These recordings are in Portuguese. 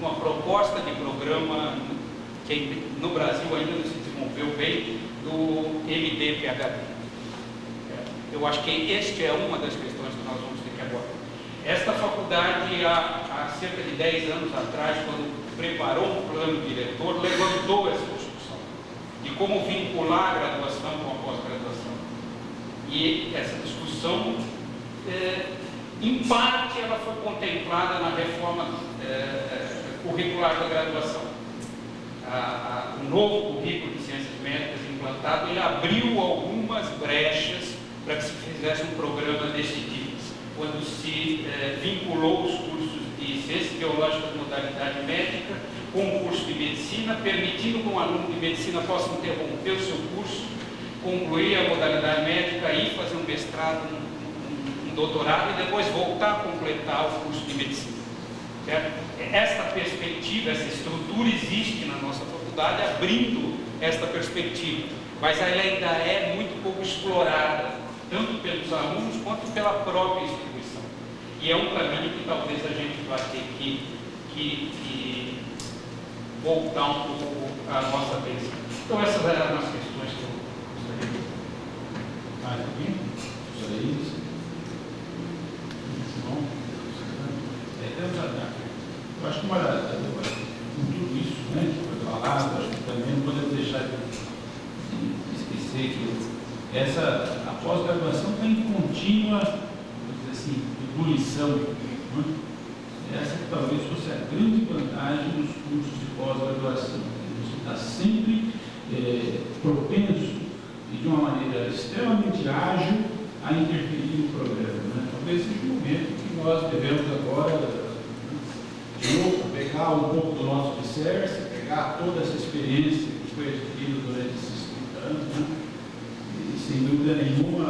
uma proposta de programa que no Brasil ainda não se desenvolveu bem, do MD-PhD. Eu acho que este é uma das questões que nós vamos ter que abordar. Esta faculdade, há cerca de 10 anos atrás, quando preparou um plano diretor, levantou essa discussão de como vincular a graduação com a pós-graduação. E essa discussão, em parte, ela foi contemplada na reforma curricular da graduação. O novo currículo de ciências médicas implantado, ele abriu algumas brechas para que se fizesse um programa desse tipo, quando se vinculou os cursos de ciências biológicas, modalidade médica, com o curso de medicina, permitindo que um aluno de medicina possa interromper o seu curso, concluir a modalidade médica e fazer um mestrado, um doutorado e depois voltar a completar o curso de medicina. Certo? Esta perspectiva, essa estrutura existe na nossa faculdade, abrindo esta perspectiva, mas ela ainda é muito pouco explorada, tanto pelos alunos quanto pela própria instituição. E é um caminho que talvez a gente vai ter que voltar um pouco a nossa atenção. Então essas eram as questões que eu gostaria de falar. Mais alguém? Gostaria disso? Eu acho que com tudo isso, né, que foi falado, acho que também não podemos deixar de esquecer que a pós-graduação está em contínua, vamos dizer assim, ebulição. Né? Essa que talvez fosse a grande vantagem dos cursos de pós-graduação. Você está sempre propenso e de uma maneira extremamente ágil a interferir no programa. Né? Talvez seja o momento que nós devemos agora, de novo, pegar um pouco do nosso alicerce, pegar toda essa experiência que foi adquirida durante esses 30 anos, né? E sem dúvida nenhuma,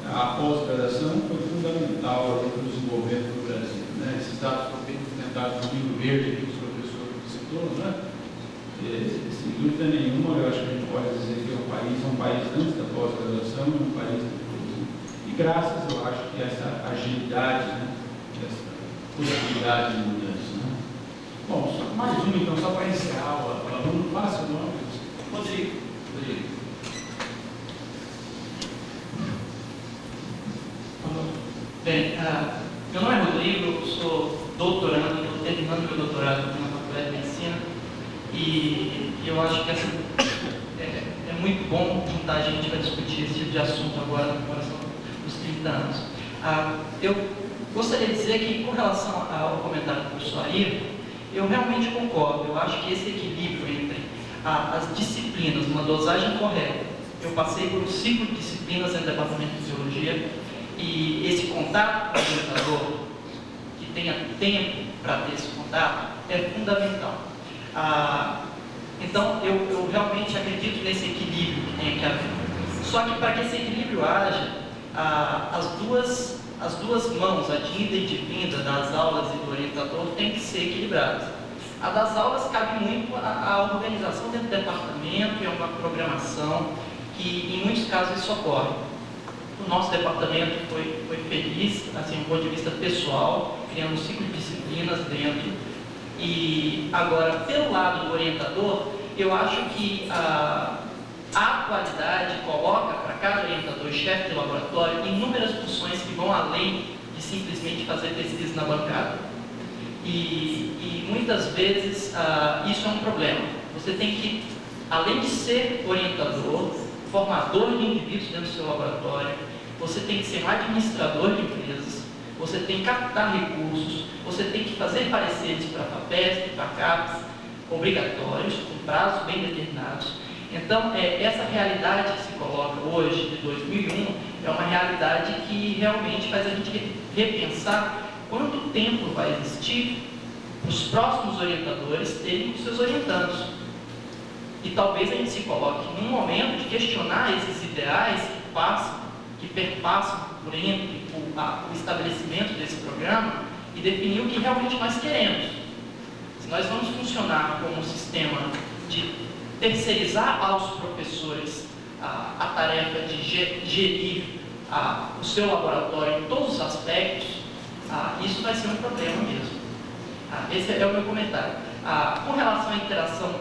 a pós-graduação foi fundamental para o desenvolvimento do Brasil. Né? Esses dados foram bem apresentados no livro verde que o professor citou, né? Sem dúvida nenhuma, eu acho que a gente pode dizer que é um país antes da pós-graduação, um país depois. Né? E graças, eu acho que essa agilidade, né? Essa possibilidade de mudança. Né? Bom, só mais uma então, só para encerrar o aluno, faça o nome. Rodrigo. Bem, meu nome é Rodrigo, eu sou doutorando, estou terminando meu doutorado na Faculdade de Medicina e eu acho que é muito bom juntar a gente para discutir esse tipo de assunto agora na comemoração dos 30 anos. Eu gostaria de dizer que, com relação ao comentário do professor Ari, eu realmente concordo. Eu acho que esse equilíbrio entre as disciplinas, uma dosagem correta. Eu passei por um ciclo de disciplinas no departamento de fisiologia e esse contato com o orientador, que tenha tempo para ter esse contato, é fundamental. Então, eu realmente acredito nesse equilíbrio que tem que haver. Só que para que esse equilíbrio haja, as duas mãos, a de ida e de vinda das aulas e do orientador, tem que ser equilibradas. A das aulas cabe muito à organização dentro do departamento e a uma programação que, em muitos casos, isso ocorre. O nosso departamento foi feliz, assim, do ponto de vista pessoal, criando um ciclo de disciplinas dentro. E agora, pelo lado do orientador, eu acho que a atualidade coloca para cada orientador e chefe de laboratório inúmeras funções que vão além de simplesmente fazer pesquisa na bancada. E muitas vezes isso é um problema. Você tem que, além de ser orientador, formador de indivíduos dentro do seu laboratório, você tem que ser administrador de empresas, você tem que captar recursos, você tem que fazer pareceres para a FAPESP, para a CAPES, obrigatórios, com prazos bem determinados. Então, essa realidade que se coloca hoje, de 2001, é uma realidade que realmente faz a gente repensar quanto tempo vai existir para os próximos orientadores terem os seus orientandos. E talvez a gente se coloque num momento de questionar esses ideais que perpassam por entre o estabelecimento desse programa e definir o que realmente nós queremos. Se nós vamos funcionar como um sistema de terceirizar aos professores a tarefa de gerir o seu laboratório em todos os aspectos, isso vai ser um problema mesmo. Esse é o meu comentário. Com relação à interação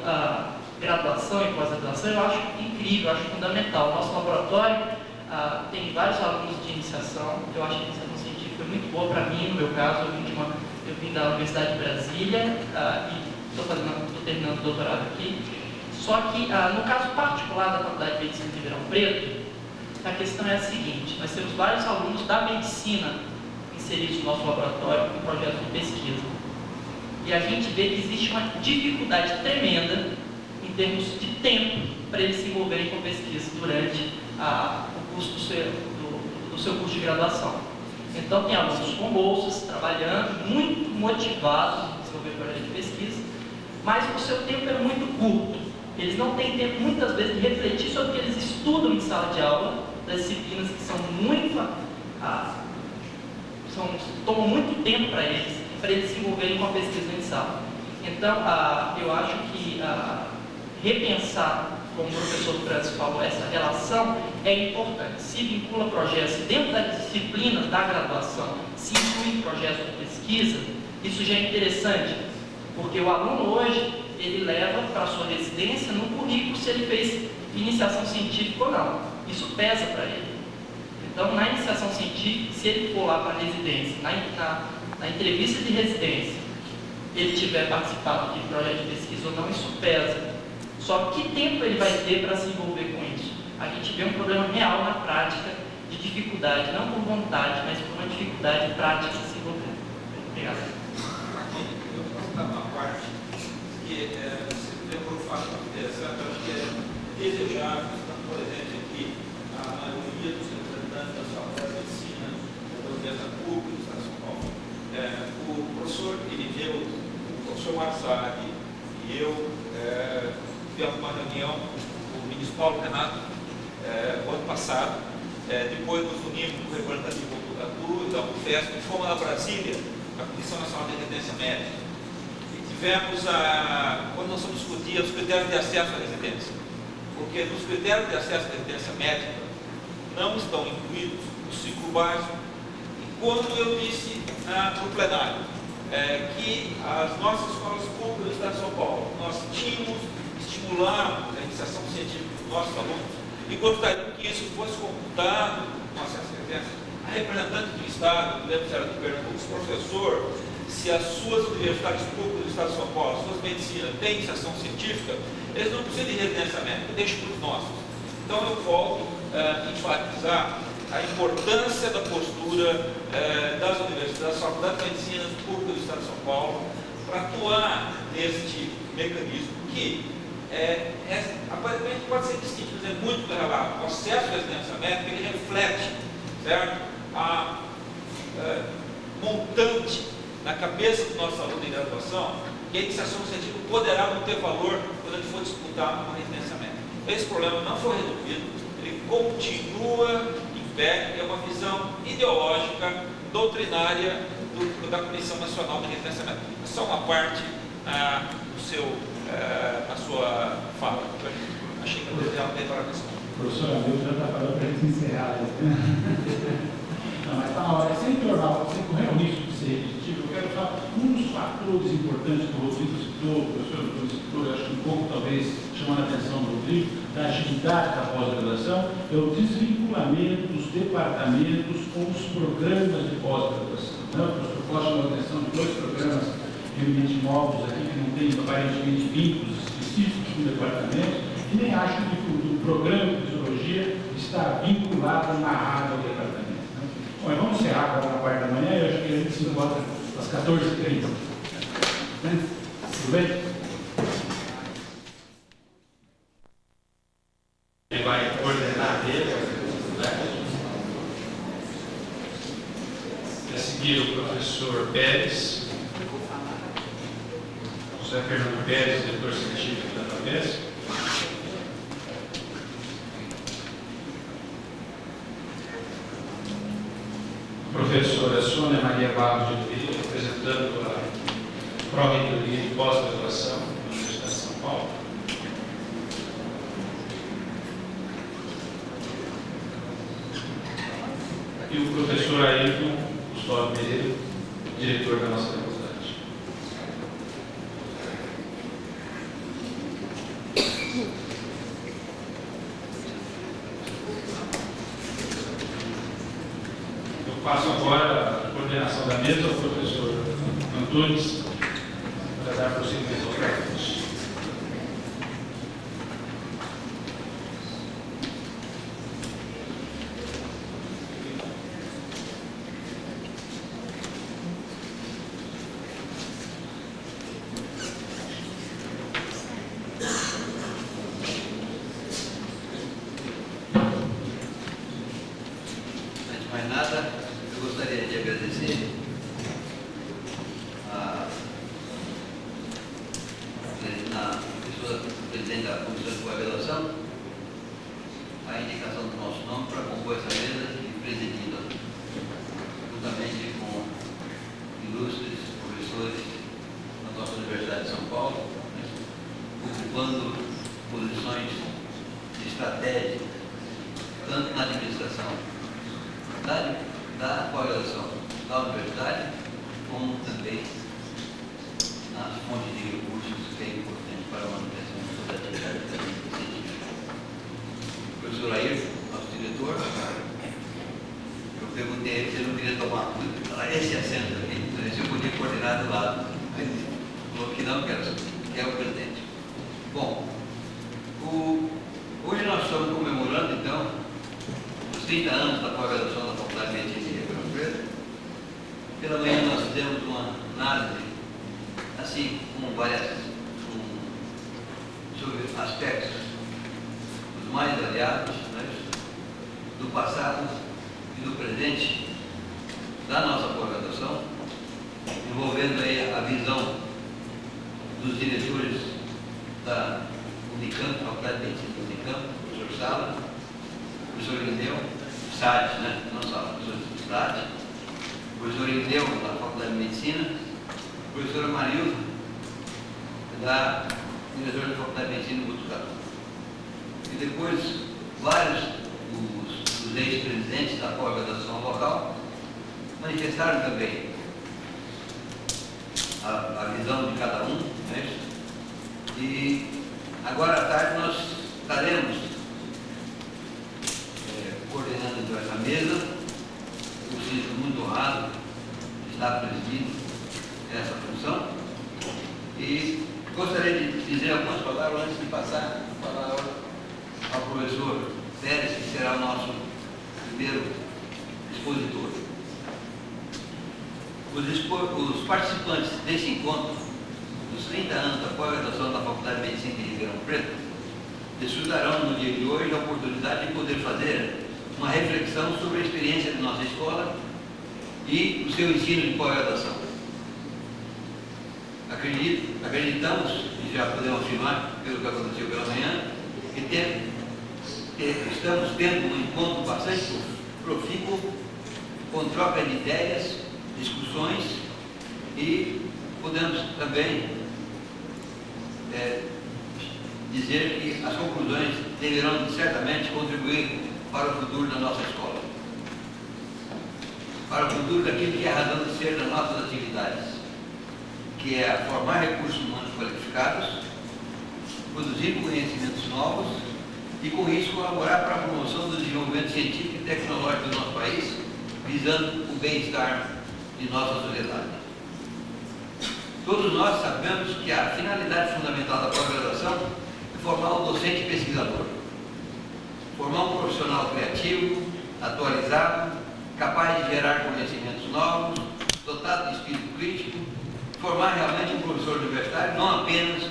graduação e pós-graduação, eu acho incrível, eu acho fundamental. O nosso laboratório tem vários alunos de iniciação. Eu acho que a iniciação científica foi muito boa para mim, no meu caso. Eu vim da Universidade de Brasília e estou terminando o doutorado aqui. Só que, no caso particular da Faculdade de Medicina de Ribeirão Preto, a questão é a seguinte: nós temos vários alunos da medicina inseridos no nosso laboratório em projetos de pesquisa. E a gente vê que existe uma dificuldade tremenda em termos de tempo para eles se envolverem com pesquisa durante o curso do seu curso de graduação. Então, tem alunos com bolsas, trabalhando, muito motivados em desenvolver projetos de pesquisa, mas o seu tempo é muito curto. Eles não têm tempo, muitas vezes, de refletir sobre o que eles estudam em sala de aula, das disciplinas que são muito... tomam muito tempo para eles se envolverem com a pesquisa em sala. Então, eu acho que repensar, como o professor Francis falou, essa relação é importante. Se vincula projetos dentro das disciplinas da graduação, se inclui projetos de pesquisa, isso já é interessante, porque o aluno hoje, ele leva para a sua residência no currículo se ele fez iniciação científica ou não. Isso pesa para ele. Então, na iniciação científica, se ele for lá para a residência, na entrevista de residência, ele tiver participado de projeto de pesquisa ou não, isso pesa. Só que tempo ele vai ter para se envolver com isso? A gente vê um problema real na prática de dificuldade, não por vontade, mas por uma dificuldade prática de se envolver. Obrigado. Eu posso dar uma parte que se lembrou um fato interessante, acho que é desejável, estamos, por exemplo, aqui, a maioria dos representantes da Faculdade de Medicina da Universidade Pública do Estado de São Paulo. O professor Irineu, o professor Marzari e eu tivemos uma reunião com o ministro Paulo Renato o ano passado. Depois nos unimos com o representante da TU, da UFESP, e fomos a Brasília, a Comissão Nacional de Residência Médica. E tivemos quando nós fomos discutir os critérios de acesso à residência. Porque nos critérios de acesso à residência médica não estão incluídos o ciclo básico. E quando eu disse no plenário que as nossas escolas públicas do Estado de São Paulo, nós estimulamos a iniciação científica dos nossos alunos e gostaríamos que isso fosse computado com acesso à residência, a representante do Estado, do Ministério do Pernambuco, o professor, se as suas universidades públicas do Estado de São Paulo, as suas medicinas têm iniciação científica, eles não precisam de residência médica, deixa para os nossos. Então eu volto a enfatizar a importância da postura das universidades, das faculdades de medicina públicas do Estado de São Paulo, para atuar neste mecanismo que aparentemente pode ser distinto, mas é muito correlato. O acesso à residência médica, ele reflete, certo, a montante na cabeça do nosso aluno em graduação, que a iniciação científica poderá não ter valor quando ele for disputar uma residência médica. Esse problema não foi resolvido, ele continua em pé, é uma visão ideológica, doutrinária da Comissão Nacional de Residência Médica. É só uma parte da sua fala. Achei que eu deveria ter para a questão. Professor Hamilton já está falando para a gente encerrar. Não, mas está na hora, sem reunir isso de ser repetitivo, eu quero falar um dos fatores importantes que o Rodrigo citou, o professor Antônio citou, eu acho que um pouco talvez chamando a atenção do Rodrigo, da agilidade da pós-graduação, é o desvinculamento dos departamentos com os programas de pós-graduação. O professor Costa chamou a atenção de dois programas realmente novos aqui, que não têm aparentemente vínculos específicos com o departamento, e nem acho que o programa de fisiologia está vinculado, amarrado ao departamento. Bom, vamos encerrar agora na parte da manhã e eu acho que a gente se encontra às 14h30. Tudo bem? Ele vai coordenar ele, né? A seguir o professor Pérez, José Fernando Pérez, diretor científico da FAPESP. Professora Sônia Maria Barros de Oliveira, representando a Pró-Reitoria de Pós-Graduação da Universidade de São Paulo. E o professor Ayrton Gustavo Pereira, diretor da nossa faculdade. atitudes para dar prosseguimento aos trabalhos. Antes de mais nada, eu gostaria de agradecer na pessoa do presidente da Comissão de Pós-Graduação a indicação do nosso nome para compor essa mesa e presidindo juntamente com ilustres professores da nossa Universidade de São Paulo, ocupando posições estratégicas, tanto na administração da pós-graduação da universidade, como também nas fontes de recursos, que é importante para a manutenção da atividade científica. Professor Ayrton, nosso diretor, eu perguntei a ele se ele não queria tomar esse assento aqui, se eu podia coordenar do lado. Ele falou que não, que é o presidente. Bom, hoje nós estamos comemorando, então, os 30 anos da pós-graduação da Faculdade de Medicina de Ribeirão Preto. Pela manhã nós fizemos uma análise, assim, sobre aspectos os mais variados, né, do passado e do presente da nossa pós-graduação, envolvendo aí a visão dos diretores da Unicamp, Faculdade de Medicina da Unicamp, o professor Sala, o professor Irineu, SAD, né? Não Sala, o professor SAD, o professor Irineu, da Faculdade de Medicina, a professora Marilda, da diretora da Faculdade de Medicina do Botucatu. E depois, vários dos ex-presidentes da pós-graduação local manifestaram também a visão de cada um, né? E agora à tarde nós estaremos coordenando então essa mesa. Eu sinto muito honrado de estar presidindo essa função e gostaria de dizer algumas palavras antes de passar a palavra ao professor Pérez, que será o nosso primeiro expositor. Os participantes desse encontro, dos 30 anos da pós-graduação da Faculdade de Medicina de Ribeirão Preto, desfrutarão no dia de hoje a oportunidade de poder fazer uma reflexão sobre a experiência de nossa escola e o seu ensino de pós-graduação. Acreditamos, e já podemos afirmar, pelo que aconteceu pela manhã, que estamos tendo um encontro bastante profícuo, com troca de ideias, discussões, e podemos também dizer que as conclusões deverão certamente contribuir para o futuro da nossa escola, para o futuro daquilo que é a razão de ser das nossas atividades, que é formar recursos humanos qualificados, produzir conhecimentos novos e, com isso, colaborar para a promoção do desenvolvimento científico e tecnológico do nosso país, visando o bem-estar de nossa sociedade. Todos nós sabemos que a finalidade fundamental da pós-graduação é formar um docente pesquisador, formar um profissional criativo, atualizado, capaz de gerar conhecimentos novos, dotado de espírito crítico, formar realmente um professor universitário, não apenas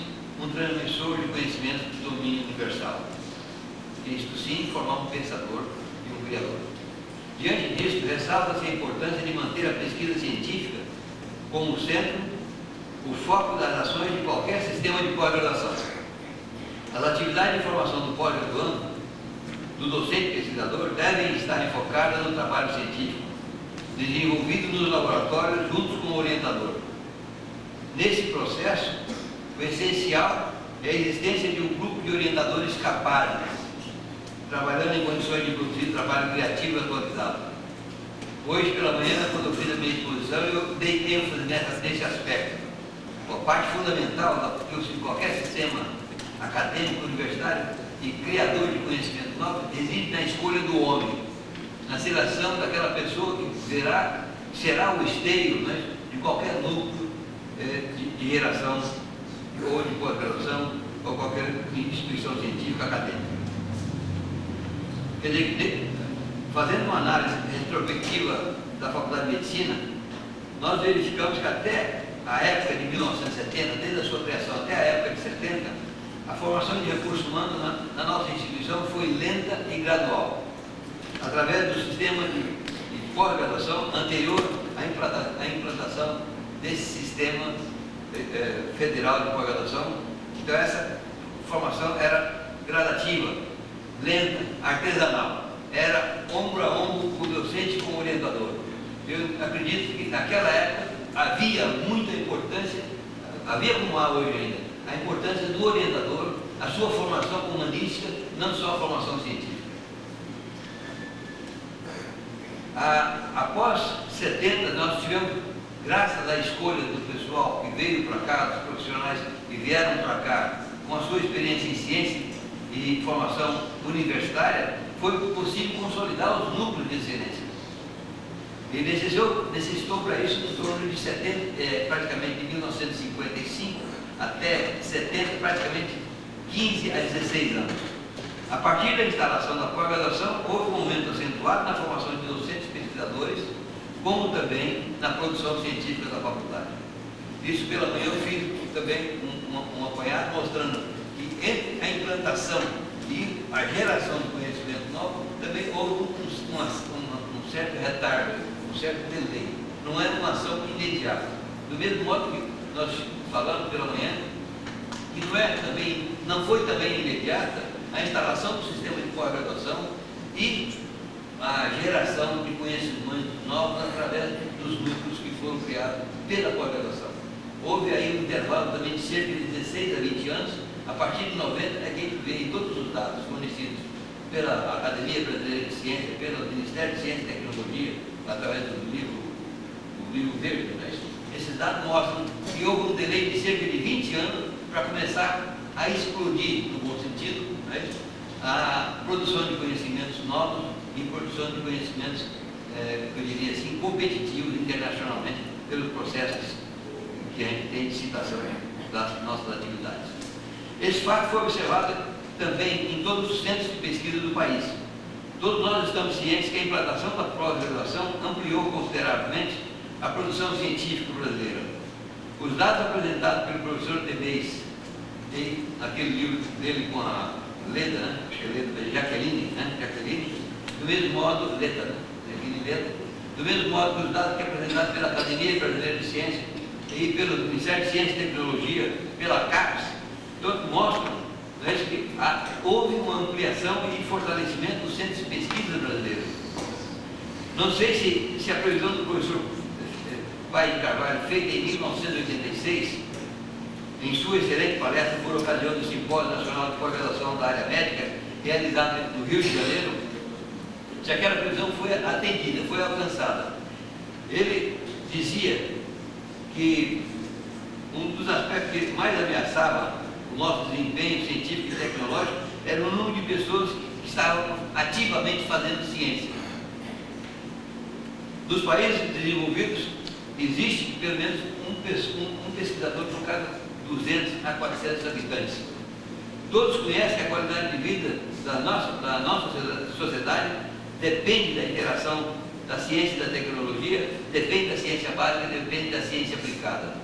um transmissor de conhecimento do domínio universal. Isto sim, formar um pensador e um criador. Diante disso, ressalta-se a importância de manter a pesquisa científica como centro, o foco das ações de qualquer sistema de pós-graduação. As atividades de formação do pós-graduando, do docente pesquisador, devem estar enfocadas no trabalho científico, desenvolvido nos laboratórios juntos com o orientador. Nesse processo, o essencial é a existência de um grupo de orientadores capazes, trabalhando em condições de produzir trabalho criativo e atualizado. Hoje, pela manhã, quando eu fiz a minha exposição, eu dei ênfase nesse aspecto. A parte fundamental de qualquer sistema acadêmico, universitário e criador de conhecimento novo reside na escolha do homem, na seleção daquela pessoa que será o esteio, né, de qualquer núcleo de geração ou de pós-graduação ou qualquer instituição científica acadêmica. Quer dizer, fazendo uma análise retrospectiva da Faculdade de Medicina, nós verificamos que até a época de 1970, desde a sua criação até a época de 70, a formação de recursos humanos na nossa instituição foi lenta e gradual, através do sistema de pós-graduação anterior à implantação desse sistema federal de pós-graduação. Então essa formação era gradativa, lenta, artesanal, era ombro a ombro com o docente e com o orientador. Eu acredito que naquela época havia muita importância, havia como há hoje ainda, a importância do orientador, a sua formação humanística, não só a formação científica. Após 70, nós tivemos, graças à escolha do pessoal que veio para cá, dos profissionais que vieram para cá, com a sua experiência em ciência e formação universitária, foi possível consolidar os núcleos de excelência. E necessitou para isso em torno de 70, praticamente de 1955 até 70, praticamente 15 a 16 anos. A partir da instalação da pós-graduação, houve um aumento acentuado na formação de docentes pesquisadores, como também na produção científica da faculdade. Isso pela manhã eu fiz também um apanhado mostrando que entre a implantação e a geração de conhecimento novo, também houve um certo retardo, um certo delay. Não era uma ação imediata. Do mesmo modo que nós falamos pela manhã, que não foi também imediata a instalação do sistema de pós-graduação e a geração de conhecimentos novos através dos núcleos que foram criados pela pós-graduação. Houve aí um intervalo também de cerca de 16 a 20 anos. A partir de 90 é que a gente vê todos os dados fornecidos pela Academia Brasileira de Ciência, pelo Ministério de Ciência e Tecnologia, através do livro verde, né? Esses dados mostram que houve um delay de cerca de 20 anos para começar a explodir, no bom sentido, né, a produção de conhecimentos novos e produção de conhecimentos, eu diria assim, competitivos internacionalmente pelos processos que a gente tem de citação das nossas atividades. Esse fato foi observado também em todos os centros de pesquisa do país. Todos nós estamos cientes que a implantação da pós-graduação ampliou consideravelmente a produção científica brasileira. Os dados apresentados pelo professor Debes, naquele livro dele com a Leda, né? Acho que é Leda, Jaqueline, do mesmo modo, do mesmo modo que os dados que apresentados pela Academia Brasileira de Ciência e pelo Ministério de Ciência e Tecnologia, pela CAPES, todos mostram, né, que houve uma ampliação e fortalecimento dos centros de pesquisa brasileiros. Não sei se a previsão do professor Paes de Carvalho, feita em 1986, em sua excelente palestra por ocasião do Simpósio Nacional de Pós-Graduação da Área Médica, realizado no Rio de Janeiro, se aquela previsão foi atendida, foi alcançada. Ele dizia que um dos aspectos que mais ameaçava o nosso desempenho científico e tecnológico era o número de pessoas que estavam ativamente fazendo ciência. Nos países desenvolvidos, existe pelo menos um pesquisador por cada 200 a 400 habitantes. Todos conhecem que a qualidade de vida da nossa sociedade depende da interação da ciência e da tecnologia, depende da ciência básica, depende da ciência aplicada.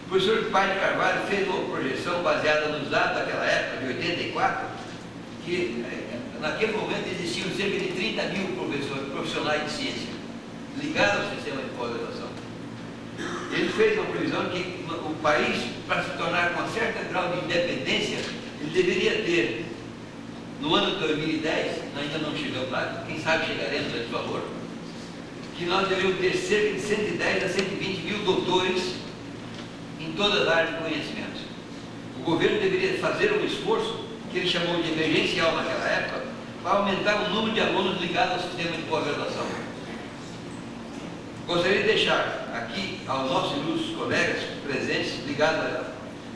O professor Paes de Carvalho fez uma projeção baseada nos dados daquela época, de 84, que naquele momento existiam cerca de 30 mil profissionais de ciência ligados ao sistema de pós-graduação. Ele fez uma previsão que o país, para se tornar com um certo grau de independência, ele deveria ter, no ano de 2010, ainda não chegamos lá, quem sabe chegaremos a esse valor, que nós deveríamos ter cerca de 110 a 120 mil doutores em todas as áreas de conhecimento. O governo deveria fazer um esforço, que ele chamou de emergencial naquela época, para aumentar o número de alunos ligados ao sistema de pós-graduação. Gostaria de deixar aqui aos nossos ilustres colegas presentes ligados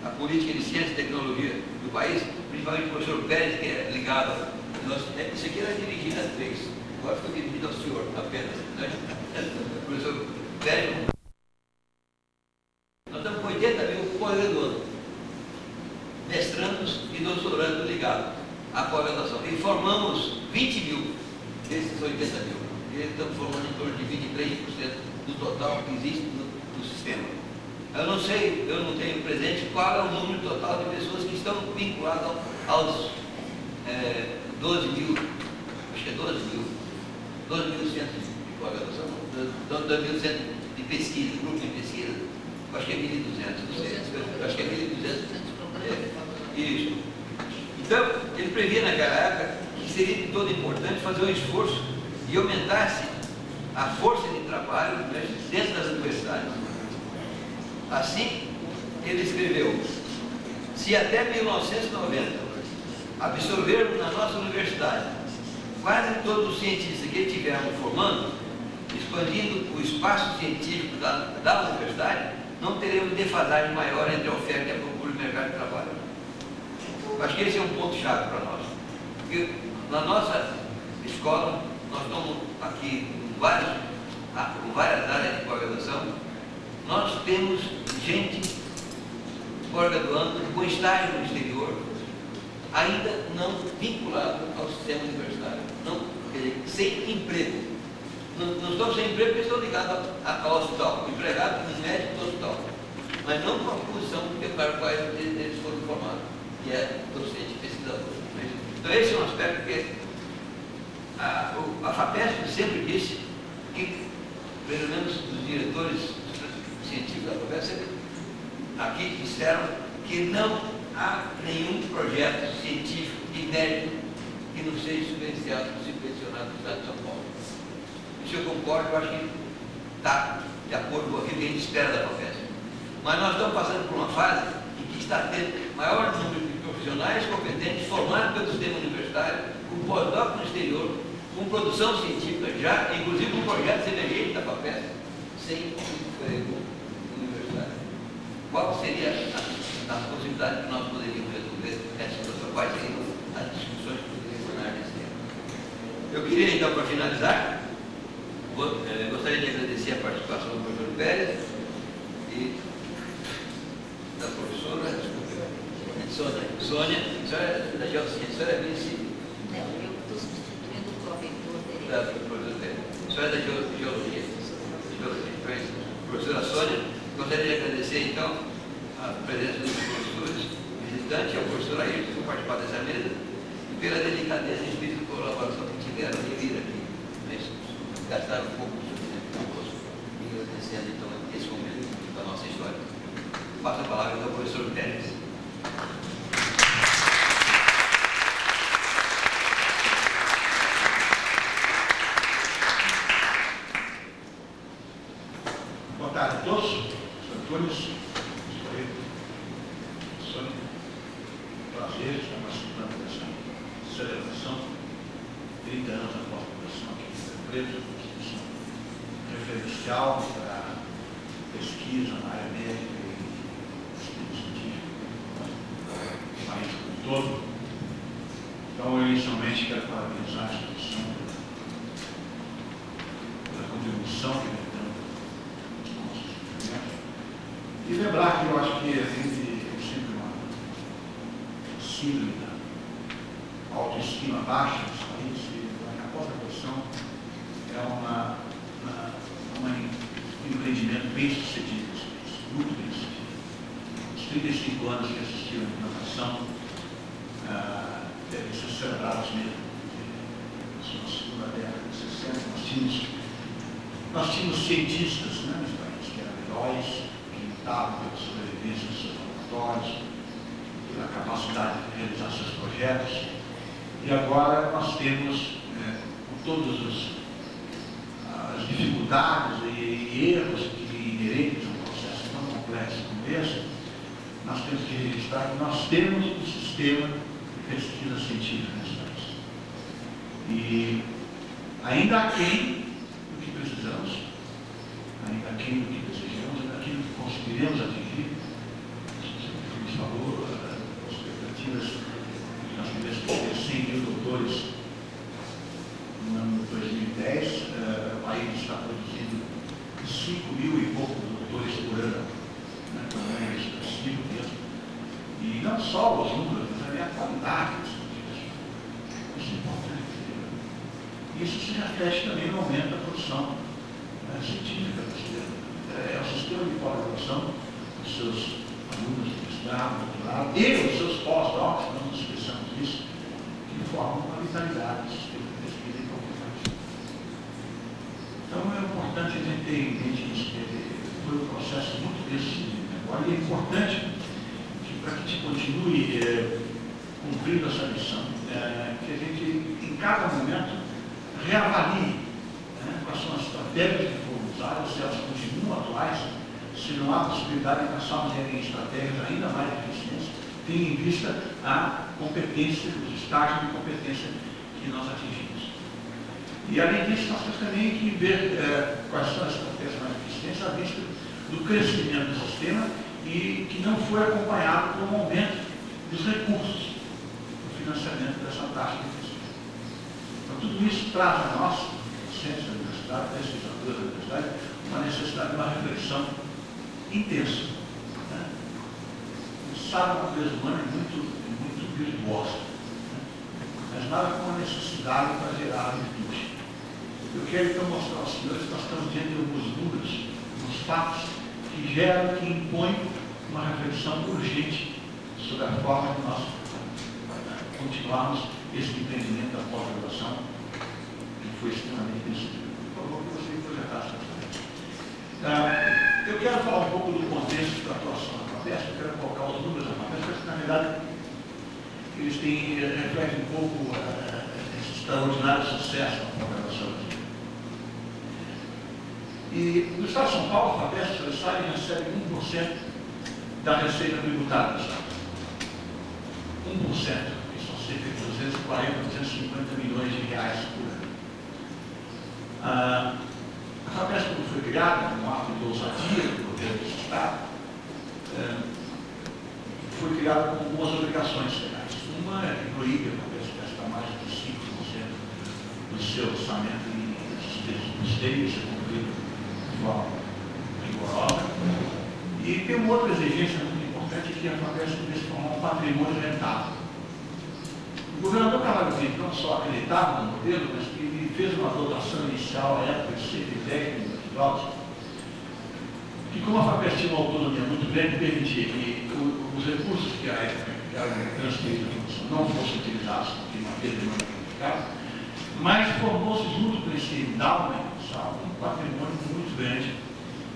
à política de ciência e tecnologia do país, principalmente o professor Pérez, que é ligado. Isso aqui era dirigido a 3, agora foi dirigido ao senhor apenas. Né? O professor Pérez. pós-graduando, mestrandos e doutorandos ligados à pós-graduação. E formamos 20 mil desses 80 mil. E estamos formando em torno de 23% do total que existe no sistema. Eu não sei, eu não tenho presente qual é o número total de pessoas que estão vinculadas aos 12 mil, acho que é 12 mil centros de pós-graduação, 12 mil centros de pesquisa, grupo de pesquisa, eu acho que é 1.200, não sei, eu acho que é 1.200. Isso. Então, ele previa naquela época que seria de todo importante fazer um esforço e aumentasse a força de trabalho dentro das universidades. Assim, ele escreveu: se até 1990 absorvermos na nossa universidade quase todos os cientistas que estivermos formando, expandindo o espaço científico da universidade, não teremos defasagem maior entre a oferta e a procura do mercado de trabalho. Acho que esse é um ponto chave para nós. Porque na nossa escola, nós estamos aqui com várias áreas de pós-graduação, nós temos gente pós-graduando com estágio no exterior, ainda não vinculado ao sistema universitário, sem emprego. Não estão sem emprego porque estão ligados ao hospital, empregados no médico do hospital, mas não com a posição para a qual eles foram formados, que é docente e pesquisador. Então esse é um aspecto que a FAPESP sempre disse que, pelo menos os diretores científicos da FAPESP sempre aqui disseram que não há nenhum projeto científico e médico que não seja subvencionado no Estado de São Paulo. Isso eu concordo, eu acho que está de acordo com aquilo que a gente espera da FAPESP. Mas nós estamos passando por uma fase em que está tendo maior número de profissionais competentes formados pelo sistema universitário, com pós-doc no exterior, com produção científica já, inclusive com projetos emergentes da FAPESP, sem emprego universitário. Qual seria a possibilidade que nós poderíamos resolver essa situação? Quais seriam as discussões que poderiam tornar nesse tema? Eu queria, então, para finalizar, gostaria de agradecer a participação do professor Pérez e da professora Sônia. A senhora é vice. Não, eu estou substituindo o provedor dele. Da professora Pérez. A senhora é da Geologia. Então, professora Sônia, gostaria de agradecer, então, a presença dos professores visitantes e ao professor Ayrton por participar dessa mesa e pela delicadeza e espírito de colaboração que tiveram de vir aqui. Gastaram um pouco do seu tempo conosco e agradecendo, então, esse momento da nossa história. Passo a palavra ao professor Pérez. Boa tarde a todos. Antônio, Sônia, prazer estar participando dessa celebração, 30 anos após a fundação aqui da empresa, instituição referencial para pesquisa na área médica e científica do país como um todo. Então, eu inicialmente quero parabenizar a instituição pela contribuição que vem dando aos nossos estudantes. E lembrar que eu acho que a gente tem sempre uma síndrome da autoestima baixa nesse país, e a pós-graduação é um empreendimento bem sucedido nesse país, muito bem sucedido. Os 35 anos que assistiram a implantação devem ser celebrados mesmo. Na segunda década de 60, nós tínhamos cientistas, né, nesse país, que eram heróis, que lutavam pela sobrevivência dos seus laboratórios, pela capacidade de realizar seus projetos. E agora nós temos, com todas as dificuldades e erros que inerentes a um processo tão complexo como esse, nós temos que registrar que nós temos um sistema de pesquisa científica nesse país. E ainda aquém do que precisamos, ainda aquém do que desejamos, ainda aquém do que conseguiremos atingir. Como você falou, as expectativas que nós devemos ter 100 mil doutores no ano 2010, o país está produzindo 5 mil e poucos doutores por ano. Então é expressivo. não só os números, mas também a qualidade dos serviços. Isso é importante. Isso se reflete também no aumento da produção científica brasileira. É o sistema de pós-graduação dos seus alunos de mestrado, doutorado, e os seus pós-docs, não nos esqueçamos disso, que formam uma vitalidade do sistema de pesquisa em qualquer país. Então é importante a gente ter em mente isso, que foi um processo muito desse agora, e é importante que, para que a gente continue cumprindo essa missão, que a gente, em cada momento, reavalie quais são as estratégias que foram usadas, se elas continuam atuais, se não há possibilidade de passarmos em estratégias ainda mais eficientes, tendo em vista a competência, os estágios de competência que nós atingimos. E, além disso, nós temos também que ver quais são as estratégias mais eficientes à vista do crescimento do sistema e que não foi acompanhado por um aumento dos recursos do financiamento dessa taxa de pesquisa. Então, tudo isso traz a nós, ciência da universidade, pesquisadores da universidade, uma necessidade de uma reflexão intensa. Sabe, a natureza humana é muito virtuosa, mas nada como a necessidade para gerar a virtude. Eu quero então mostrar aos senhores que nós estamos diante de alguns números, uns fatos que geram, que impõem uma reflexão urgente sobre a forma de nós continuarmos esse empreendimento da pós-graduação, que foi extremamente decidido. Por favor, que você projetasse eu quero falar um pouco do contexto da atuação da FAPESP, eu quero colocar os números da FAPESP, porque na verdade eles refletem um pouco esse extraordinário sucesso da pós-graduação aqui. E no Estado de São Paulo, a FAPESP, vocês sabem, recebe 1% da receita tributária do Estado. 1%, que são cerca de 240, 250 milhões de reais por ano. A FAPESP, quando foi criada, um ato de ousadia do governo do Estado, foi criada com algumas obrigações federais. Uma é que proíbe a FAPESP gastar mais de 5% do seu orçamento em despesas do custeio, isso é cumprido de forma rigorosa. E tem uma outra exigência muito importante, que a FAPESP deve formar um patrimônio rentável. O governador Carvalho Pinto não só acreditava no modelo, mas que ele fez uma dotação inicial à época de cerca de 10 milhões de dólares, que, como a FAPESP tinha uma autonomia muito grande, permitia que os recursos que a época eram transferidos não fossem utilizados porque uma demanda qualificada, mas formou-se junto com esse endowment um patrimônio muito grande,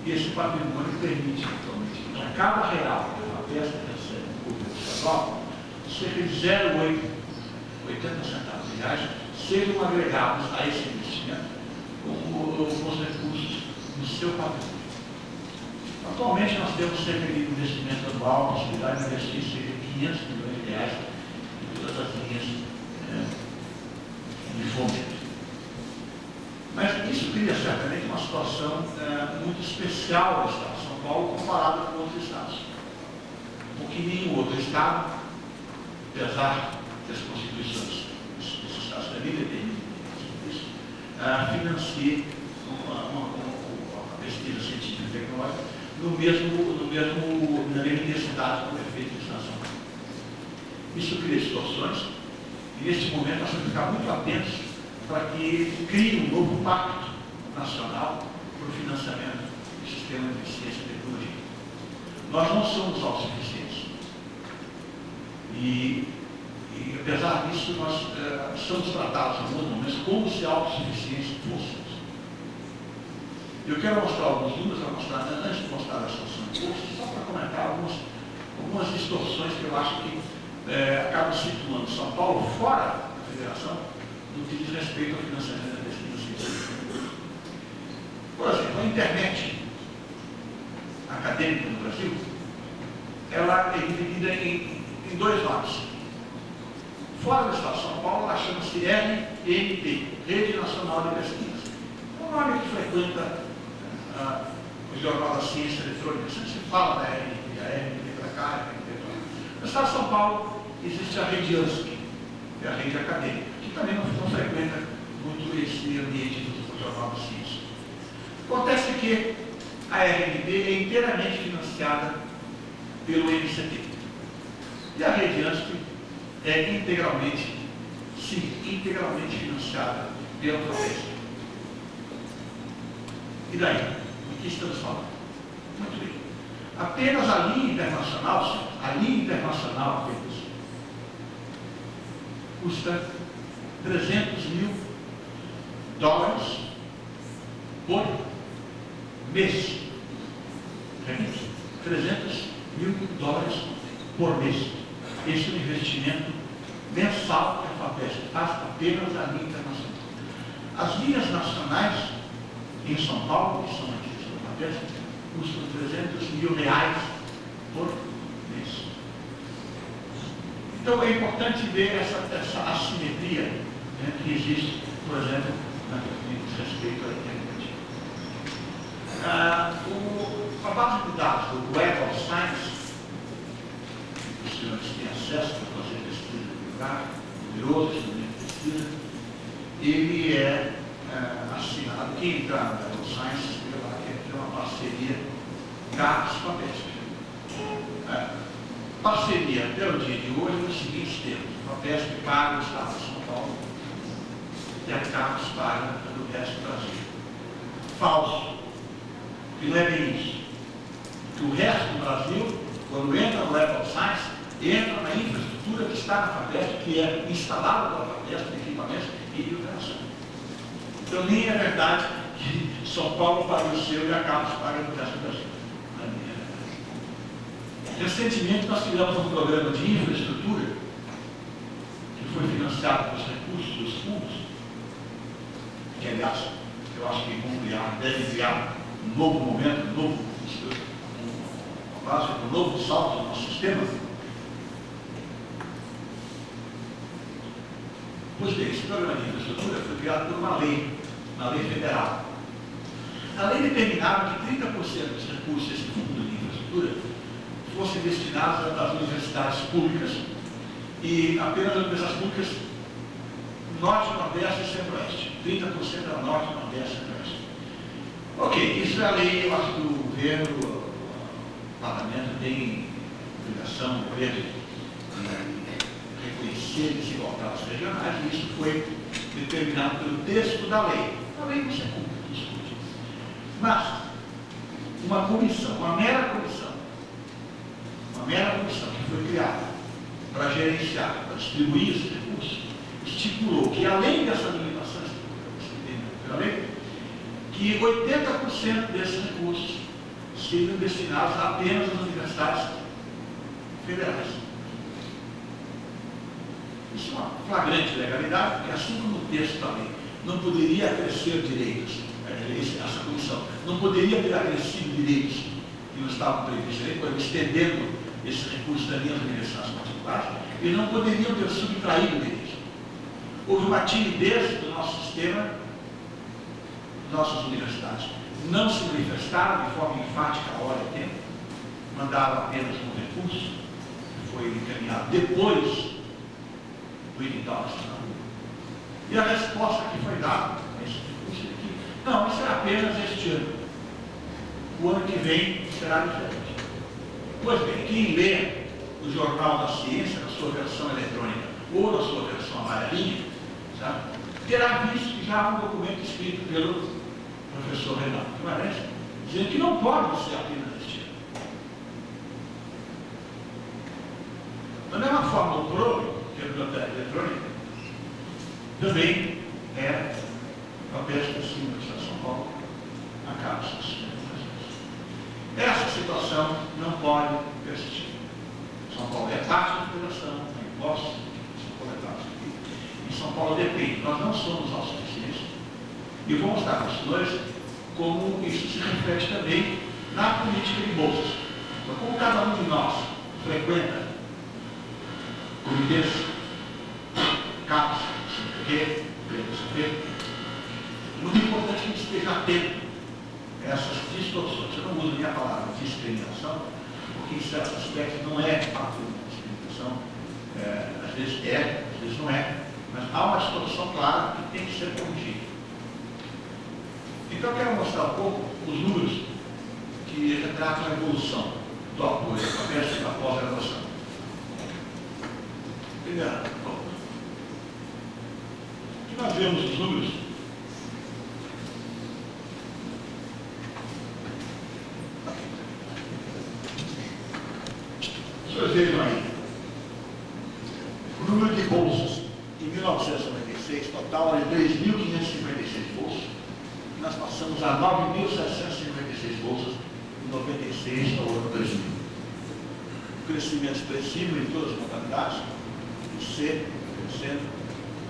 e esse patrimônio permite, atualmente, que a cada real que a FAPESP recebe no governo estadual, cerca de 0,80 centavos de reais sejam agregados a esse investimento com os recursos do seu patrimônio. Atualmente nós temos cerca de investimento anual, a possibilidade de investir cerca de 500 milhões de reais em todas as linhas de fomento. Mas isso cria certamente uma situação muito especial do Estado de São Paulo comparada com outros estados. Porque nenhum outro estado, apesar das constituições desses estados também determinam isso, financia a pesquisa científica e tecnológica na mesma intensidade como é feito no Estado de São Paulo. Isso cria distorções, e neste momento nós temos que ficar muito atentos para que crie um novo pacto nacional para o financiamento do sistema de ciência e tecnologia. Nós não somos autossuficientes. E apesar disso, nós somos tratados em alguns momentos como se autossuficientes fôssemos. Eu quero mostrar alguns números, antes de mostrar a situação de curso, só para comentar algumas distorções que eu acho que acabam situando São Paulo fora da federação no que diz respeito ao financiamento da pesquisa científica. Por exemplo, a internet acadêmica no Brasil, ela é dividida em dois lados. Fora do Estado de São Paulo, ela chama-se RNP, Rede Nacional de Pesquisa. É um nome que frequenta o Jornal da Ciência Eletrônica. Sempre se fala da RNP, a RNP para cá, a RNP para lá. No Estado de São Paulo, existe a rede USP, que é a rede acadêmica, que também não frequenta muito esse ambiente do Jornal da Ciência. Acontece que a RNP é inteiramente financiada pelo MCT. E a rede ANSP é integralmente financiada pela FAPESP. E daí? O que estamos falando? Muito bem. Apenas a linha internacional apenas, custa $300 mil por mês. $300 mil por mês. Esse é o investimento mensal que a FAPESP faz apenas a linha internacional. As linhas nacionais em São Paulo, que são antigas da FAPESP, custam R$300 mil por mês. Então é importante ver essa assimetria, né, que existe, por exemplo, na respeito à internet. A base de dados do Web of Science, os senhores têm acesso para fazer pesquisa bibliográfica, poderoso instrumento de pesquisa, ele é assinado. Quem entrar no Web of Science, é uma parceria CAPES-FAPESP. Parceria até o dia de hoje nos seguintes termos: a FAPESP paga o Estado de São Paulo e a CAPES paga do resto do Brasil. Falso. E não é bem isso. Que o resto do Brasil, quando entra no Web of Science, entra na infraestrutura que está na FAPESP, que é instalada pela FAPESP, equipamentos e operação. Então nem é verdade que São Paulo paga o seu e a CAPES paga do resto do Brasil. Recentemente nós tivemos um programa de infraestrutura que foi financiado com os recursos dos fundos, que aliás, eu acho que deve criar um novo momento, uma base, um novo salto no nosso sistema. Pois bem, esse programa de infraestrutura foi criado por uma lei federal. A lei determinava que 30% dos recursos desse fundo de infraestrutura fossem destinados às universidades públicas e apenas às universidades públicas Norte, Nordeste e Centro-Oeste. 30% era Norte, Nordeste e Centro-Oeste. Ok, isso é a lei. Eu acho que o governo, o parlamento tem obrigação, o governo, de reconhecer desigualdades regionais, e isso foi determinado pelo texto da lei. A lei não se cumpre, discute. Mas, uma comissão, uma mera comissão que foi criada para gerenciar, para distribuir esses recursos, estipulou que, além dessas limitações pela lei, que 80% desses recursos seriam destinados apenas às universidades federais. Isso é uma flagrante ilegalidade, porque assim como o texto da lei não poderia acrescer direitos, essa comissão não poderia ter acrescido direitos que não estavam previstos, estendendo esses recursos das minhas universidades particulares, e não poderiam ter subtraído direitos. Houve uma timidez do nosso sistema, nossas universidades não se manifestaram de forma enfática a hora e tempo, mandaram apenas um recurso, que foi encaminhado depois do edital nacional. E a resposta que foi dada a esse recurso é que, não, isso é apenas este ano. O ano que vem será diferente. Pois bem, quem lê o Jornal da Ciência, na sua versão eletrônica ou na sua versão amarelinha, sabe, terá visto que já há um documento escrito pelo professor Renato Guimarães, dizendo que não pode ser apenas este ano. Da mesma forma, o PROE, que é a biblioteca eletrônica, também é a FAPESP do Estado de São Paulo, a CAPES. Essa situação não pode persistir. São Paulo é parte da federação, tem impostos, São Paulo é parte aqui. E São Paulo depende. Nós não somos autossuficientes. E vou mostrar para os senhores como isso se reflete também na política de bolsas. Então, como cada um de nós frequenta comitês, CAPES, CNPq, PSP, é muito importante que a gente esteja atento a essas distorções. Eu não uso a minha palavra discriminação, porque em certos aspectos não é fato de discriminação, às vezes é, às vezes não é, mas há uma distorção clara que tem que ser corrigida. Então eu quero mostrar um pouco os números que retratam a evolução do apoio da FAPESP após a graduação. primeira foto. Aqui nós vemos os números. Vocês vejam aí. O número de bolsas em 1996, total era de 3.556 bolsas. E nós passamos a 9.756 bolsas em 96 ao ano 2000. Um crescimento expressivo em todas as modalidades. O C, crescendo.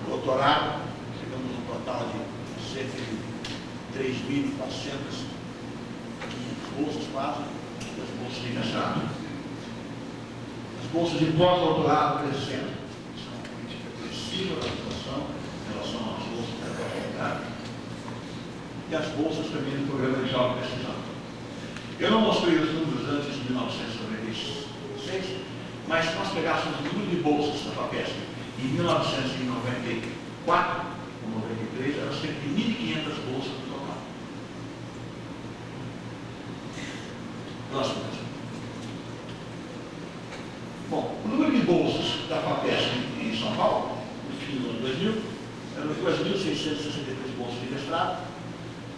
O doutorado, chegamos a um total de cerca de 3.400 bolsas quase, das bolsas de mestrado. As bolsas de pós-doutorado crescendo. Isso é uma política agressiva da situação em relação às bolsas da pós-doutorado. E as bolsas também do programa de jovem pesquisador. Eu não mostrei os números antes de 1996, mas se nós pegássemos o número de bolsas da FAPESP em 1994 ou 93, eram cerca de 1.500 bolsas no total. Próximo. Bom, o número de bolsas da FAPESP em São Paulo, no fim do ano 2000, eram 2.663 bolsas de mestrado,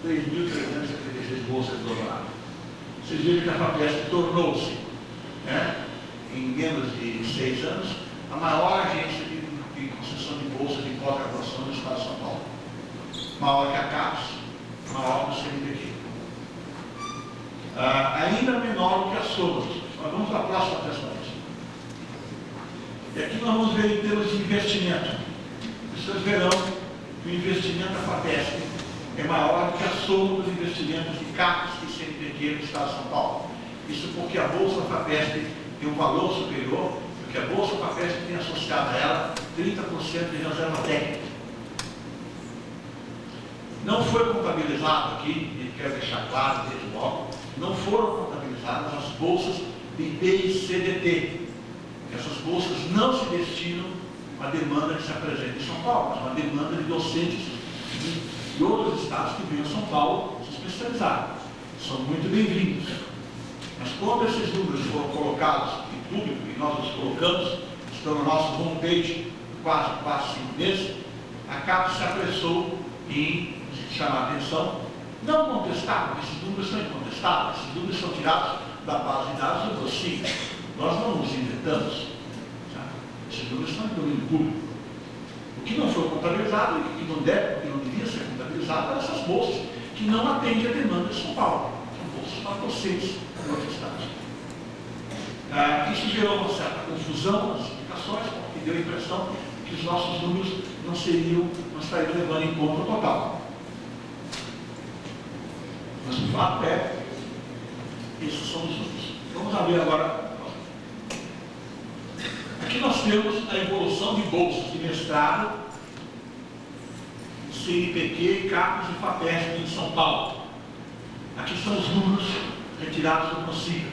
3.376 bolsas de doutorado. Vocês viram que a FAPESP tornou-se, em menos de 6 anos, a maior agência de concessão de bolsas de pós-graduação do Estado de São Paulo. Maior que a CAPES, maior que o CNPq. Ainda menor que a SOMAS. Mas vamos para a próxima questão. E aqui nós vamos ver em termos de investimento. Vocês verão que o investimento da FAPESP é maior que a soma dos investimentos de CAPES e CNPq do Estado de São Paulo. Isso porque a Bolsa FAPESP tem um valor superior, porque a Bolsa FAPESP tem associado a ela 30% de reserva técnica. Não foi contabilizado aqui, e quero deixar claro desde logo, não foram contabilizadas as bolsas de IP e CDT. Essas bolsas não se destinam à demanda que se apresenta em São Paulo, mas à demanda de docentes de outros estados que vêm a São Paulo se especializar. São muito bem-vindos. Mas quando esses números foram colocados em público, e nós os colocamos, estão no nosso homepage quase 5 meses, a CAPES se apressou em chamar a atenção, não contestar, porque esses números são incontestáveis, esses números são tirados da base de dados do dossiê. Nós não nos inventamos. Esses números estão em domínio público. O que não foi contabilizado, e que não deve, que não devia ser contabilizado, eram essas bolsas que não atendem a demanda de São Paulo. São bolsas para docentes em outros estados. Isso gerou uma certa confusão nas explicações, porque deu a impressão que os nossos números não estariam levando em conta o total. Mas o fato é, esses são os números. Vamos abrir agora. Aqui nós temos a evolução de bolsas de mestrado, CNPq, CAPES e FAPESP em São Paulo. Aqui são os números retirados do consigo.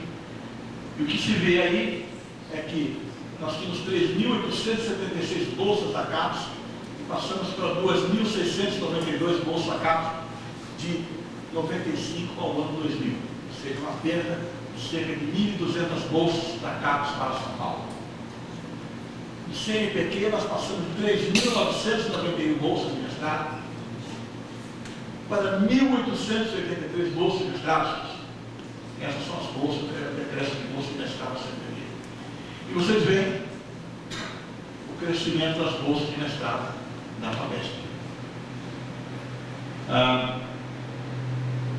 E o que se vê aí é que nós tínhamos 3.876 bolsas da CAPES e passamos para 2.692 bolsas da CAPES de 95 ao ano 2000. Ou seja, uma perda de cerca de 1.200 bolsas da CAPES para São Paulo. No CNPq, nós passamos de 3.991 bolsas de mestrado para 1.883 bolsas de mestrado. Essas são as bolsas, decréscimo de bolsas de mestrado no CNPq. E vocês veem o crescimento das bolsas de mestrado na FAPESP.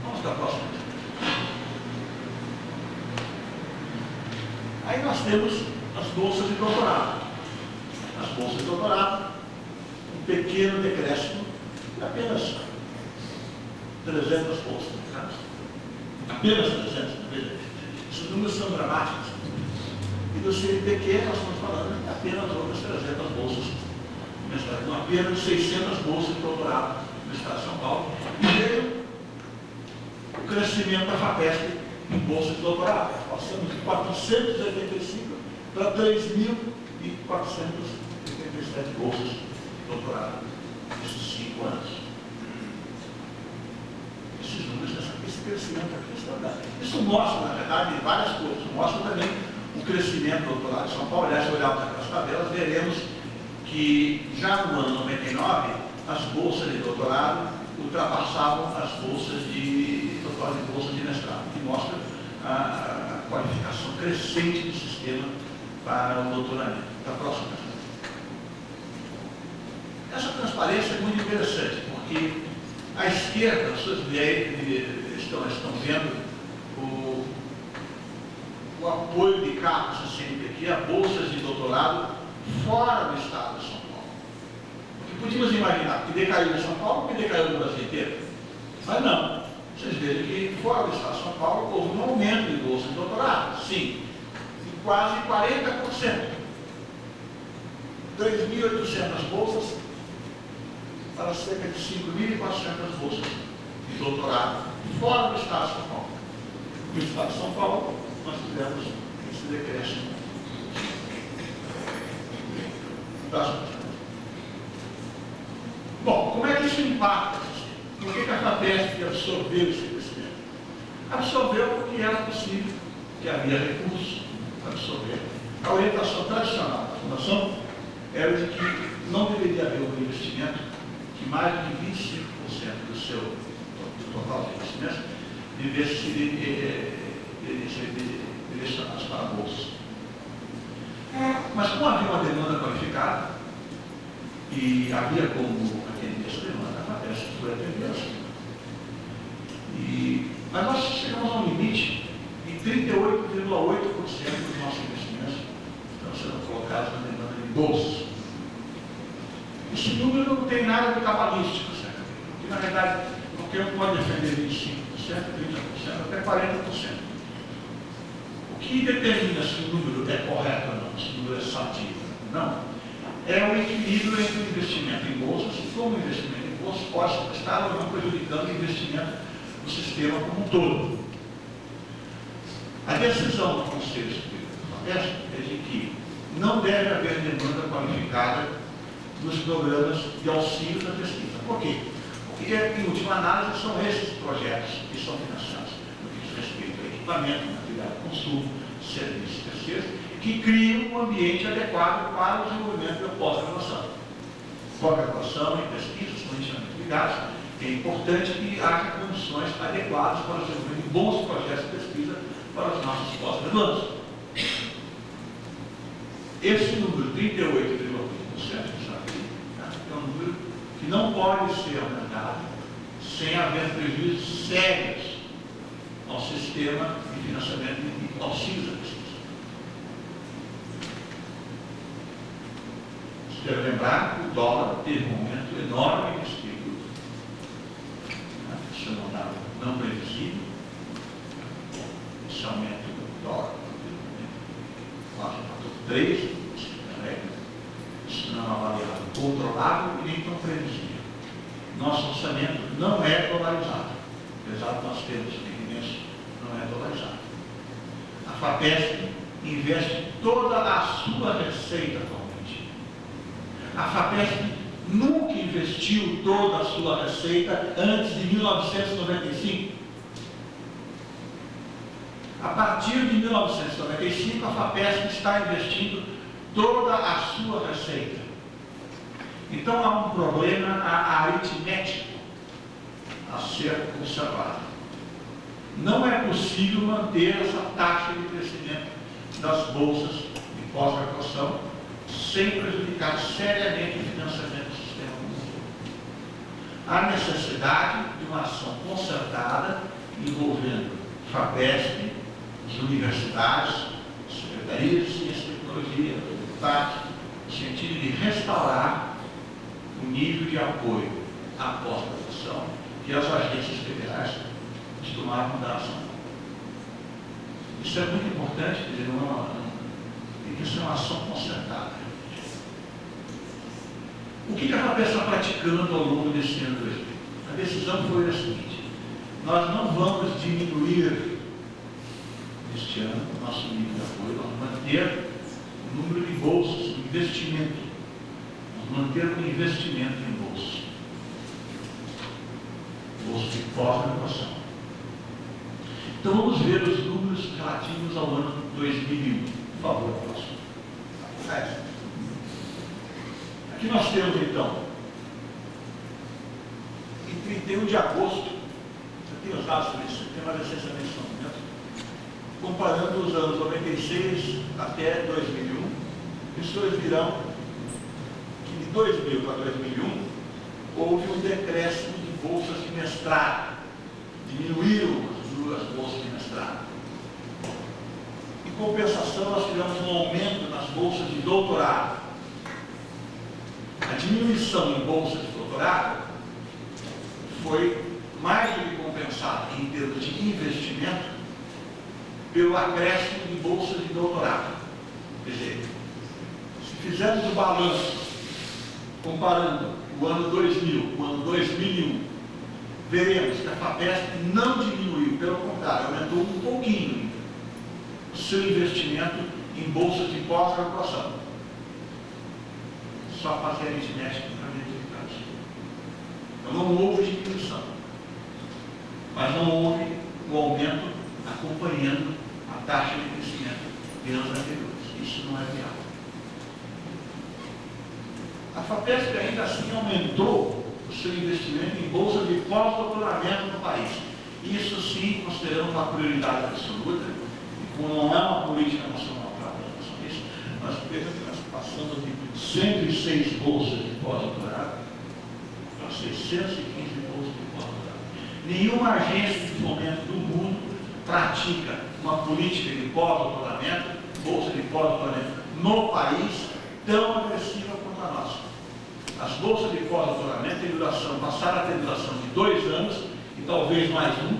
Vamos para a próxima. Aí nós temos as bolsas de doutorado. As bolsas de doutorado, um pequeno decréscimo de apenas 300 bolsas. Apenas 300, veja. Esses números são dramáticos. E do CNPq nós estamos falando de apenas outras 300 bolsas de mestrado. Então, apenas 600 bolsas de doutorado no Estado de São Paulo. E veio o crescimento da FAPESP em bolsas de doutorado. Passamos de 485 para 3.487 bolsas de doutorado nesses 5 anos. Esses números, esse crescimento aqui é extraordinário. Isso mostra, na verdade, várias coisas. Mostra também o crescimento do doutorado de São Paulo. Aliás, se olharmos aquelas tabelas, veremos que já no ano 99, as bolsas de doutorado ultrapassavam as bolsas de doutorado e bolsas de mestrado, que mostra a qualificação crescente do sistema para o doutoramento. Da próxima. Essa transparência é muito interessante, porque à esquerda, vocês estão vendo o apoio de CAPES CNPq a bolsas de doutorado fora do estado de São Paulo. Porque podíamos imaginar que decaiu em São Paulo, que decaiu no Brasil inteiro. Mas não. Vocês vejam que fora do estado de São Paulo houve um aumento de bolsas de doutorado. Sim, de quase 40%. 3.800 bolsas para cerca de 5.400 bolsas de doutorado fora do estado de São Paulo. No estado de São Paulo, nós tivemos esse decréscimo. Bom, como é que isso impacta? Por que a FAPESP absorveu esse crescimento? Absorveu porque era possível, que havia recursos para absorver. A orientação tradicional da Fundação era de que não deveria haver um investimento que mais de 25% do total de investimento devesse direcionados para a bolsa. Mas como havia uma demanda qualificada, e havia como atender essa demanda, a FAPESP foi atender assim. Mas nós chegamos a um limite de 38,8% dos nossos investimentos estão sendo colocados na demanda de bolsa. Esse número não tem nada de cabalístico, certo? Porque, na verdade, qualquer um pode defender 25%, 30%, até 40%. O que determina se o número é correto ou não, se o número é sadio ou não, é o equilíbrio entre o investimento em bolsas e como o investimento em bolsas pode estar ou não prejudicando o investimento no sistema como um todo. A decisão do Conselho Superior da FAPESP é de que não deve haver demanda qualificada nos programas de auxílio da pesquisa. Por quê? Porque, em última análise, são esses projetos que são financiados no que diz respeito ao equipamento, material de consumo, serviços terceiros, que criam um ambiente adequado para o desenvolvimento da pós-graduação. Pós-graduação e pesquisa estão intimamente ligados. É importante que haja condições adequadas para o desenvolvimento de bons projetos de pesquisa para os nossos pós-graduandos. Esse número, 38,8%, é um número que não pode ser aumentado sem haver prejuízos sérios ao sistema de financiamento e auxílio da pesquisa. Quero lembrar que o dólar teve um aumento enorme nesse período. Isso é um dado não previsível. Esse aumento do dólar, quase fator 3, isso não é uma variável controlável e nem tão previsível. Nosso orçamento não é dolarizado. Apesar de nós termos rendimentos, não é dolarizado. A FAPESP investe toda a sua receita atualmente. A FAPESP nunca investiu toda a sua receita antes de 1995. A partir de 1995, a FAPESP está investindo toda a sua receita. Então há um problema aritmético a ser observado. Não é possível manter essa taxa de crescimento das bolsas de pós-graduação sem prejudicar seriamente o financiamento do sistema público. Há necessidade de uma ação concertada envolvendo FAPESP, as universidades, secretarias de ciência e tecnologia, deputados, no sentido de restaurar o nível de apoio à pós-graduação que as agências federais costumavam dar a São Paulo. Isso é muito importante, quer dizer, tem que ser uma ação concertada. O que a FAPESP está praticando ao longo desse ano 2000? A decisão foi a seguinte: nós não vamos diminuir este ano o nosso nível de apoio, nós vamos manter o número de bolsas, o investimento. Nós vamos manter o investimento em bolsas. Bolsas de pós-graduação. Então vamos ver os números relativos ao ano 2001. Por favor, próximo. Aqui nós temos, então, em 31 de agosto, você tem os dados sobre isso, tem uma licenciamento de momento, comparando os anos 96 até 2001, e os senhores virão que de 2000 para 2001 houve um decréscimo de bolsas de mestrado, diminuíram as bolsas de mestrado. Em compensação, nós tivemos um aumento nas bolsas de doutorado. A diminuição em bolsas de doutorado foi mais do que compensada em termos de investimento pelo acréscimo de bolsas de doutorado. Quer dizer, se fizermos o balanço comparando o ano 2000 com o ano 2001, veremos que a FAPESP não diminuiu, pelo contrário, aumentou um pouquinho o seu investimento em bolsas de pós-graduação. Só fazer a aritmética para verificar isso. Então não houve diminuição, mas não houve um aumento acompanhando a taxa de crescimento de anos anteriores. Isso não é viável. A FAPESP ainda assim aumentou o seu investimento em bolsa de pós-doutoramento no país. Isso sim, considerando uma prioridade absoluta, e como não é uma política nacional para a educação, nós passamos de 106 bolsas de pós-doutorado para 615 bolsas de pós-doutorado. Nenhuma agência de fomento do mundo pratica uma política de pós-doutoramento, bolsa de pós-doutoramento no país tão agressiva quanto a nossa. As bolsas de pós-doutoramento têm duração, passaram a ter duração de 2 anos e talvez mais um,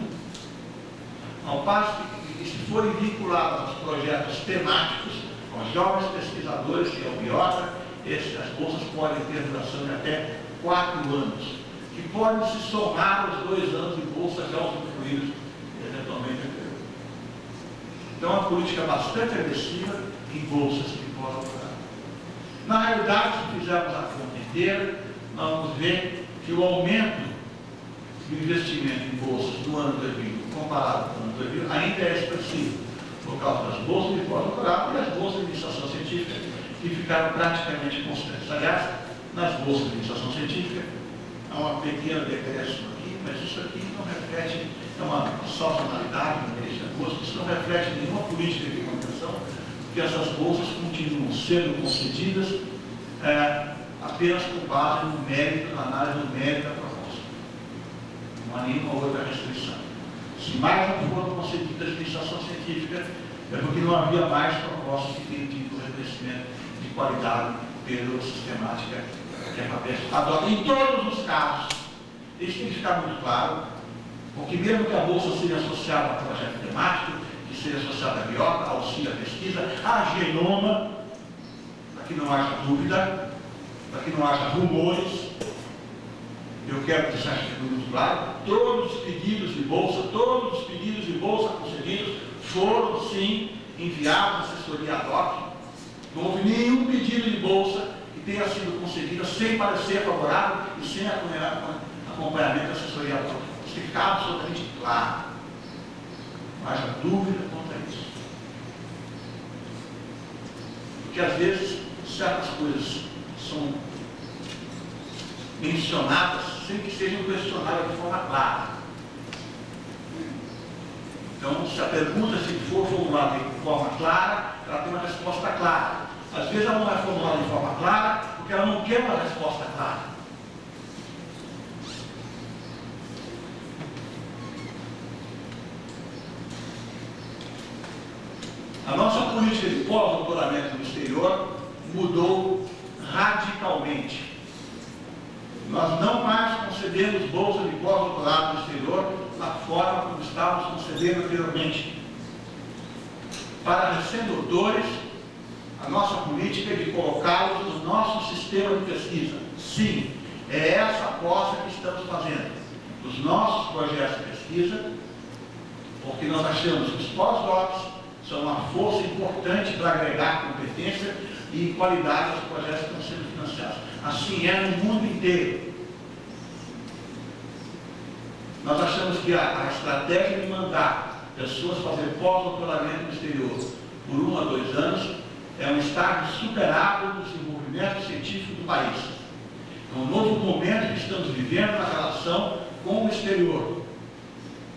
ao passo que se forem vinculadas aos projetos temáticos, aos jovens pesquisadores, que é o biota, as bolsas podem ter duração de até 4 anos, que podem se somar aos 2 anos de bolsa já usufruídos eventualmente. Então, é uma política bastante agressiva em bolsas de pós-doutorado. Na realidade, se fizermos a conta inteira, nós vamos ver que o aumento do investimento em bolsas no ano 2000, comparado com o ano 2000, ainda é expressivo, por causa das bolsas de pós-doutorado e as bolsas de iniciação científica, que ficaram praticamente constantes. Aliás, nas bolsas de iniciação científica, há uma pequena decréscimo aqui, mas isso aqui não reflete, é uma sazonalidade no mês de agosto, isso não reflete nenhuma política de manutenção, porque essas bolsas continuam sendo concedidas apenas com base no mérito, na análise do mérito da proposta. Não há nenhuma outra restrição. Se mais não foram concedidas de iniciação científica, é porque não havia mais propostas que tenham tido reconhecimento de qualidade pela sistemática que a FAPESP adota. Em todos os casos, isso tem que ficar muito claro, porque mesmo que a bolsa seja associada a projeto temático, que seja associada à biota, auxílio à pesquisa, à genoma, para que não haja dúvida, para que não haja rumores, eu quero deixar aqui muito claro, todos os pedidos de bolsa concedidos foram sim enviados à assessoria ad hoc. Não houve nenhum pedido de bolsa que tenha sido concedida sem parecer favorável e sem acompanhamento da assessoria ad hoc. Isso tem que ficar absolutamente claro. Não haja dúvida quanto a isso. Porque às vezes certas coisas são mencionadas sem que sejam questionadas de forma clara. Então, se a pergunta se for formulada de forma clara, ela tem uma resposta clara. Às vezes ela não é formulada de forma clara porque ela não quer uma resposta clara. A nossa política de pós-doutoramento no exterior mudou radicalmente. Nós não mais concedemos bolsa de pós-doutorado no exterior da forma como estávamos concedendo anteriormente. Para recém-doutores, a nossa política é de colocá-los no nosso sistema de pesquisa. Sim, é essa aposta que estamos fazendo. Os nossos projetos de pesquisa, porque nós achamos que os pós-docs são uma força importante para agregar competência e qualidade aos projetos que estão sendo financiados. Assim é no mundo inteiro. Nós achamos que a estratégia de mandar pessoas fazer pós-doutoramento no exterior por 1 a 2 anos é um estágio superado do desenvolvimento método científico do país. É um novo momento que estamos vivendo na relação com o exterior,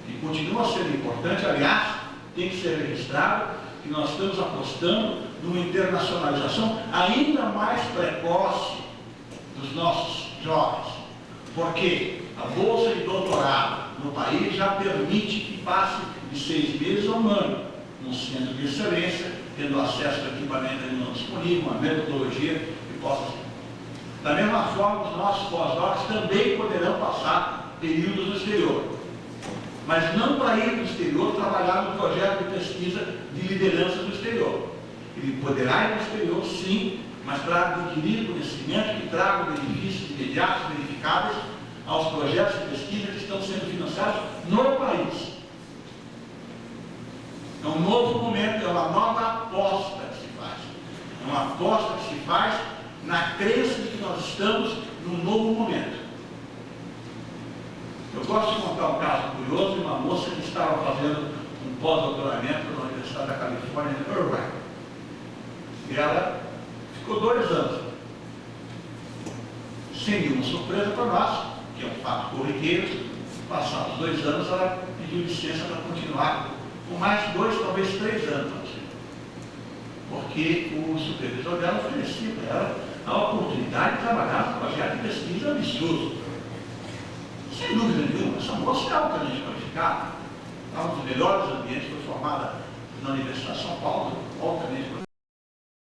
que continua sendo importante, aliás, tem que ser registrado que nós estamos apostando numa internacionalização ainda mais precoce dos nossos jovens, porque a bolsa de doutorado no país já permite que passe de 6 meses a 1 ano, num centro de excelência, tendo acesso ao equipamento disponível, uma metodologia que possa. Da mesma forma, os nossos pós-docs também poderão passar períodos no exterior, mas não para ir para o exterior trabalhar no projeto de pesquisa de liderança do exterior. Ele poderá ir para o exterior, sim, mas para adquirir conhecimento que traga benefícios imediatos, verificáveis aos projetos de pesquisa que estão sendo financiados no país. É um novo momento, é uma nova aposta que se faz. É uma aposta que se faz na crença de que nós estamos num novo momento. Eu gosto de contar um caso curioso de uma moça que estava fazendo um pós-doutoramento na Universidade da Califórnia, em Irvine. E ela ficou 2 anos. Sem nenhuma surpresa para nós, que é um fato corriqueiro. Passados 2 anos, ela pediu licença para continuar por mais 2, talvez 3 anos. Porque o supervisor dela oferecia para ela a oportunidade de trabalhar num projeto de pesquisa ambicioso. Sem dúvida nenhuma, essa moça é altamente qualificada, está um dos melhores ambientes, foi formada na Universidade de São Paulo, altamente qualificada.